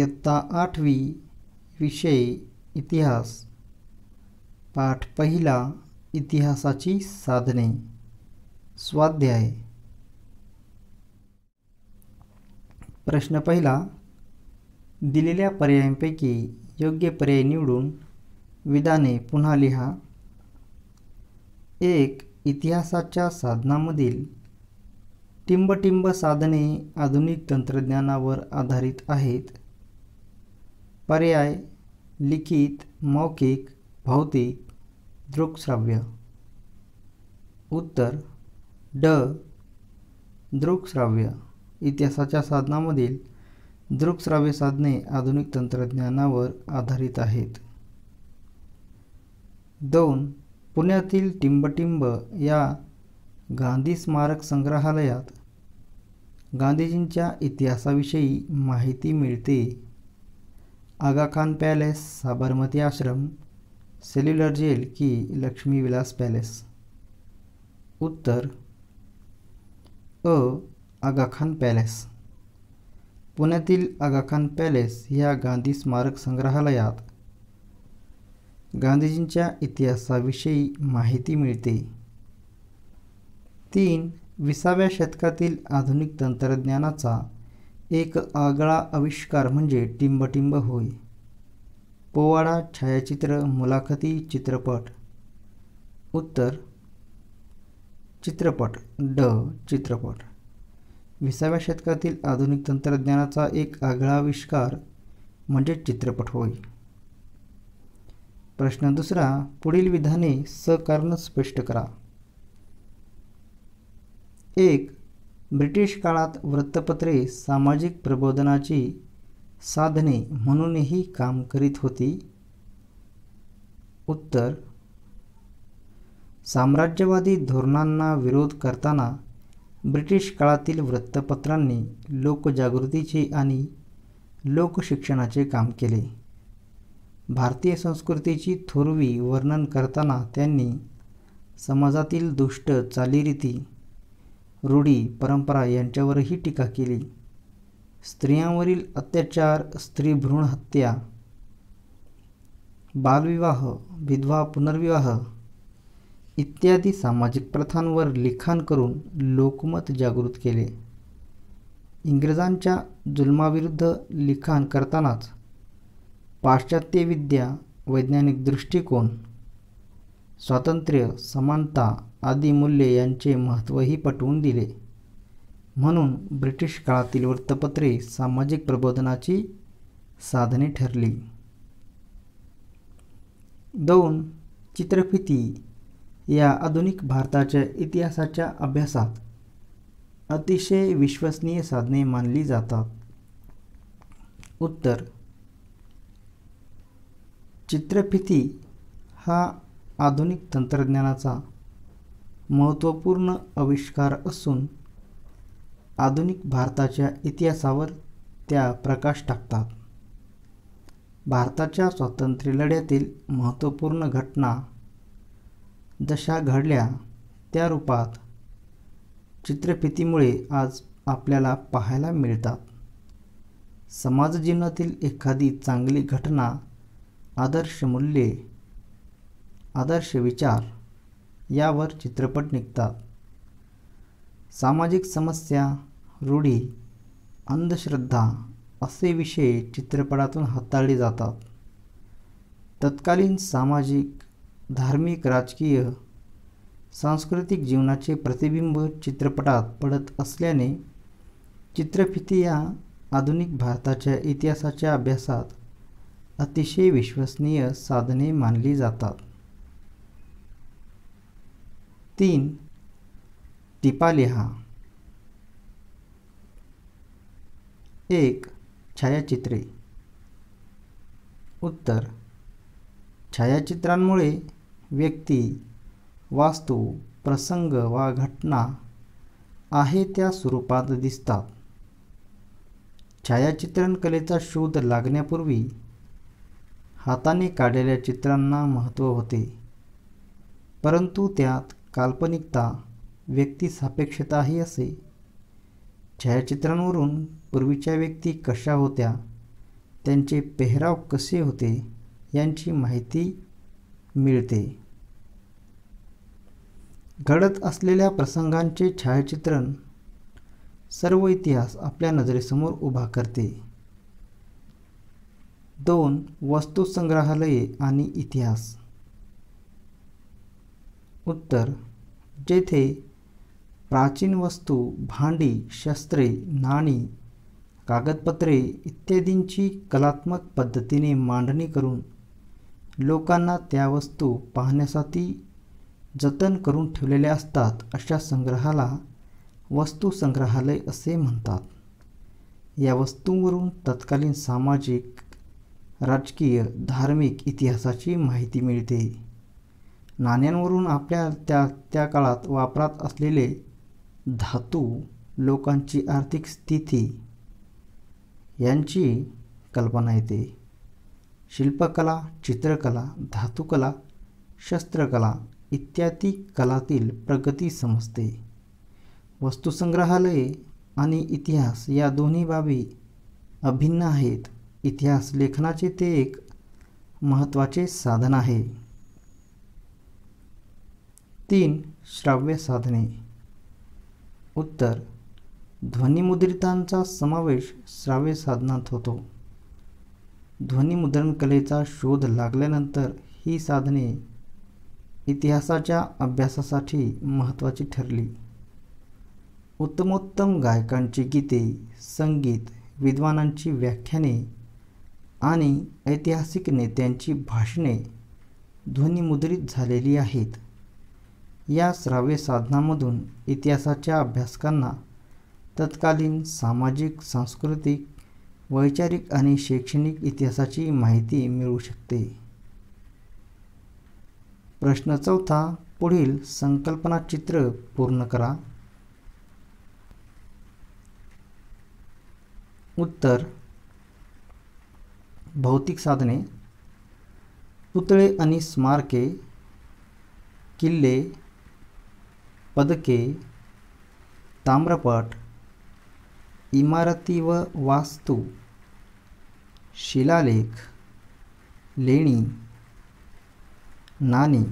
इयत्ता 8वी विषय इतिहास पाठ पहिला इतिहासाची साधने स्वाध्याय प्रश्न पहिला दिलेल्या पर्यायांपैकी योग्य पर्याय निवडून विधाने पुन्हा लिहा. 1. इतिहासाच्या साधनांमधील टिंबटिंब साधने आधुनिक तंत्रज्ञानावर आधारित आहेत. पर्याय लिखित, मौखिक, भौतिक, दृकश्राव्य. उत्तर ड. दृकश्राव्य. इतिहासाच्या साधनांमधील दृकश्राव्य साधने आधुनिक तंत्रज्ञानावर आधारित आहेत. 2. पुण्यातील टिंबटिंब या गांधी स्मारक संग्रहालयात गांधीजींच्या इतिहासाविषयी माहिती मिळते. आगा खान पॅलेस, साबरमती आश्रम, सेल्युलर जेल की लक्ष्मी विलास पॅलेस. उत्तर अ. आगा खान पॅलेस. पुण्यातील आगा खान पॅलेस या गांधी स्मारक संग्रहालयात गांधीजींच्या इतिहासाविषयी माहिती मिळते. 3. 20व्या शतकातील आधुनिक तंत्रज्ञानाचा एक आगळा आविष्कार म्हणजे टिंबटिंब होय. पोवाडा, छायाचित्र, मुलाखती, चित्रपट. उत्तर चित्रपट. ड. चित्रपट. 20व्या शतकातील आधुनिक तंत्रज्ञानाचा एक आगळा आविष्कार म्हणजे चित्रपट होय. प्रश्न दुसरा. पुढील विधाने सकारण स्पष्ट करा. 1. ब्रिटिश काळात वृत्तपत्रे सामाजिक प्रबोधनाची साधने म्हणूनही काम करीत होती. उत्तर साम्राज्यवादी धोरणांना विरोध करताना ब्रिटिश काळातील वृत्तपत्रांनी लोकजागृतीचे आणि लोकशिक्षणाचे काम केले. भारतीय संस्कृतीची थोरवी वर्णन करताना त्यांनी समाजातील दुष्ट चालीरीती, रूढी, परंपरा यांच्यावरही टीका केली. स्त्रियांवरील अत्याचार, स्त्रीभ्रूण हत्या, बालविवाह, विधवा पुनर्विवाह इत्यादी सामाजिक प्रथांवर लिखाण करून लोकमत जागृत केले. इंग्रजांच्या जुलमाविरुद्ध लिखाण करतानाच पाश्चात्य विद्या, वैज्ञानिक दृष्टिकोन, स्वातंत्र्य, समानता आदी मूल्ये यांचे महत्त्वही पटवून दिले. म्हणून ब्रिटिश काळातील वृत्तपत्रे सामाजिक प्रबोधनाची साधने ठरली. 2. चित्रफिती या आधुनिक भारताच्या इतिहासाच्या अभ्यासात अतिशय विश्वसनीय साधने मानली जातात. उत्तर चित्रफिती हा आधुनिक तंत्रज्ञानाचा महत्त्वपूर्ण आविष्कार असून आधुनिक भारताच्या इतिहासावर त्या प्रकाश टाकतात. भारताच्या स्वातंत्र्य लढ्यातील महत्त्वपूर्ण घटना जशा घडल्या त्या रूपात चित्रफितीमुळे आज आपल्याला पाहायला मिळतात. समाजजीवनातील एखादी चांगली घटना, आदर्श मूल्ये, आदर्श विचार यावर चित्रपट निघतात. सामाजिक समस्या, रूढी, अंधश्रद्धा असे विषय चित्रपटातून हाताळले जातात. तत्कालीन सामाजिक, धार्मिक, राजकीय, सांस्कृतिक जीवनाचे प्रतिबिंब चित्रपटात पडत असल्याने चित्रफिती या आधुनिक भारताच्या इतिहासाच्या अभ्यासात अतिशय विश्वसनीय साधने मानली जातात. 3. टिपा लिहा. 1. छायाचित्रे. उत्तर छायाचित्रांमुळे व्यक्ती, वास्तू, प्रसंग वा घटना आहे त्या स्वरूपात दिसतात. छायाचित्रण कलेचा शोध लागण्यापूर्वी हाताने काढलेल्या चित्रांना महत्त्व होते, परंतु त्यात काल्पनिकता, व्यक्तिसापेक्षताही असे. छायाचित्रांवरून पूर्वीच्या व्यक्ती कशा होत्या त्यांचे पेहराव कसे होते यांची माहिती मिळते. घडत असलेल्या प्रसंगांचे छायाचित्रण सर्व इतिहास आपल्या नजरेसमोर उभा करते. 2. वस्तुसंग्रहालये आणि इतिहास. उत्तर: जेथे प्राचीन वस्तू, भांडी, शस्त्रे, नाणी, कागदपत्रे इत्यादींची कलात्मक पद्धतीने मांडणी करून लोकांना त्या वस्तू पाहण्यासाठी जतन करून ठेवलेल्या असतात, अशा संग्रहाला वस्तुसंग्रहालय असे म्हणतात. या वस्तूंवरून तत्कालीन सामाजिक, राजकीय, धार्मिक इतिहासाची माहिती मिळते. नाण्यांवरून आपल्या त्या काळात वापरात असलेले धातू, लोकांची आर्थिक स्थिती यांची कल्पना येते. शिल्पकला, चित्रकला, धातुकला, शस्त्रकला इत्यादी कलातील प्रगती समजते. वस्तुसंग्रहालये आणि इतिहास या दोन्ही बाबी अभिन्न आहेत. इतिहास लेखनाचे ते एक महत्त्वाचे साधन आहे. 3. श्राव्य साधने. उत्तर: ध्वनिमुद्रितांचा समावेश श्राव्य साधनात होतो. ध्वनिमुद्रण कलेचा शोध लागल्यानंतर ही साधने इतिहासाच्या अभ्यासासाठी महत्त्वाची ठरली. उत्तमोत्तम गायकांची गीते, संगीत, विद्वानांची व्याख्याने आणि ऐतिहासिक नेत्यांची भाषणे ध्वनिमुद्रित झालेली आहेत. या श्राव्य साधनांमधून इतिहासाच्या अभ्यासकांना तत्कालीन सामाजिक, सांस्कृतिक, वैचारिक आणि शैक्षणिक इतिहासाची माहिती मिळू शकते. प्रश्न 4. पुढील संकल्पनाचित्र पूर्ण करा. उत्तर: भौतिक साधने: पुतळे आणि स्मारके, किल्ले, पदके, ताम्रपट, इमारती व वास्तू, शिलालेख, लेणी, नाणी,